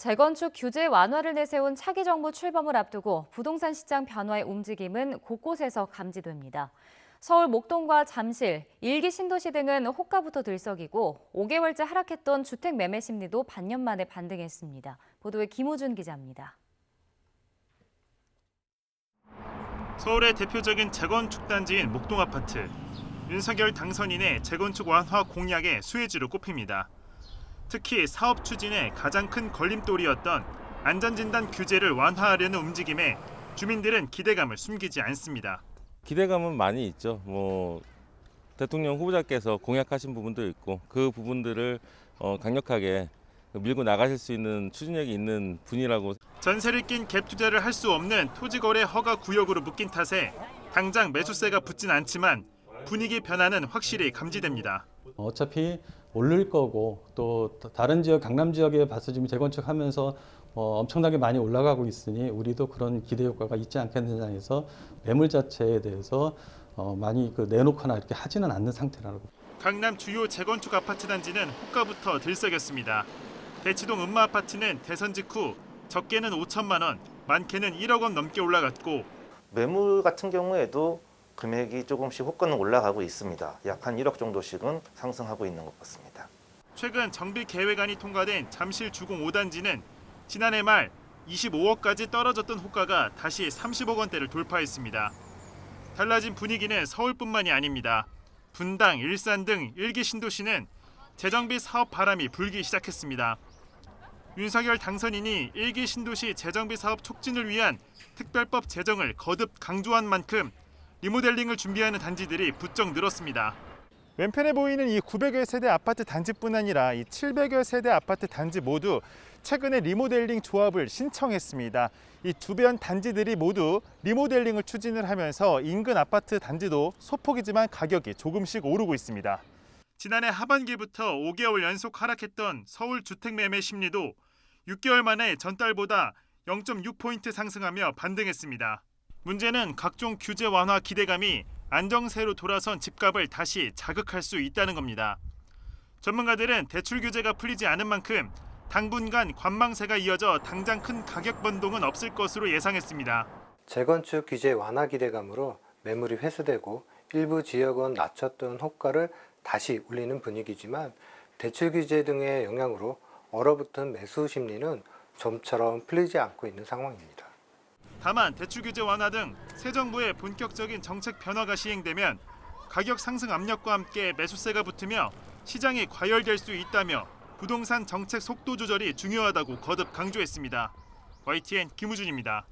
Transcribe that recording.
재건축 규제 완화를 내세운 차기 정부 출범을 앞두고 부동산 시장 변화의 움직임은 곳곳에서 감지됩니다. 서울 목동과 잠실, 일기 신도시 등은 호가부터 들썩이고 5개월째 하락했던 주택 매매 심리도 반년 만에 반등했습니다. 보도에 김호준 기자입니다. 서울의 대표적인 재건축 단지인 목동 아파트. 윤석열 당선인의 재건축 완화 공약의 수혜지로 꼽힙니다. 특히 사업 추진의 가장 큰 걸림돌이었던 안전진단 규제를 완화하려는 움직임에 주민들은 기대감을 숨기지 않습니다. 기대감은 많이 있죠. 대통령 후보자께서 공약하신 부분도 있고 그 부분들을 강력하게 밀고 나가실 수 있는 추진력이 있는 분이라고. 전세를 낀 갭 투자를 할 수 없는 토지거래 허가 구역으로 묶인 탓에 당장 매수세가 붙진 않지만 분위기 변화는 확실히 감지됩니다. 어차피 오를 거고 또 다른 지역, 강남 지역에 봐서 지금 재건축하면서 엄청나게 많이 올라가고 있으니 우리도 그런 기대 효과가 있지 않겠느냐 해서 매물 자체에 대해서 많이 내놓거나 이렇게 하지는 않는 상태라고. 강남 주요 재건축 아파트 단지는 호가부터 들썩였습니다. 대치동 음마 아파트는 대선 직후 적게는 5천만 원, 많게는 1억 원 넘게 올라갔고 매물 같은 경우에도 금액이 조금씩 호가는 올라가고 있습니다. 약 한 1억 정도씩은 상승하고 있는 것 같습니다. 최근 정비 계획안이 통과된 잠실 주공 5단지는 지난해 말 25억까지 떨어졌던 호가가 다시 30억 원대를 돌파했습니다. 달라진 분위기는 서울뿐만이 아닙니다. 분당, 일산 등 일기 신도시는 재정비 사업 바람이 불기 시작했습니다. 윤석열 당선인이 일기 신도시 재정비 사업 촉진을 위한 특별법 제정을 거듭 강조한 만큼 리모델링을 준비하는 단지들이 부쩍 늘었습니다. 왼편에 보이는 이 900여 세대 아파트 단지뿐 아니라 이 700여 세대 아파트 단지 모두 최근에 리모델링 조합을 신청했습니다. 이 주변 단지들이 모두 리모델링을 추진을 하면서 인근 아파트 단지도 소폭이지만 가격이 조금씩 오르고 있습니다. 지난해 하반기부터 5개월 연속 하락했던 서울 주택 매매 심리도 6개월 만에 전달보다 0.6포인트 상승하며 반등했습니다. 문제는 각종 규제 완화 기대감이 안정세로 돌아선 집값을 다시 자극할 수 있다는 겁니다. 전문가들은 대출 규제가 풀리지 않은 만큼 당분간 관망세가 이어져 당장 큰 가격 변동은 없을 것으로 예상했습니다. 재건축 규제 완화 기대감으로 매물이 회수되고 일부 지역은 낮췄던 호가를 다시 올리는 분위기지만 대출 규제 등의 영향으로 얼어붙은 매수 심리는 좀처럼 풀리지 않고 있는 상황입니다. 다만 대출 규제 완화 등 새 정부의 본격적인 정책 변화가 시행되면 가격 상승 압력과 함께 매수세가 붙으며 시장이 과열될 수 있다며 부동산 정책 속도 조절이 중요하다고 거듭 강조했습니다. YTN 김우준입니다.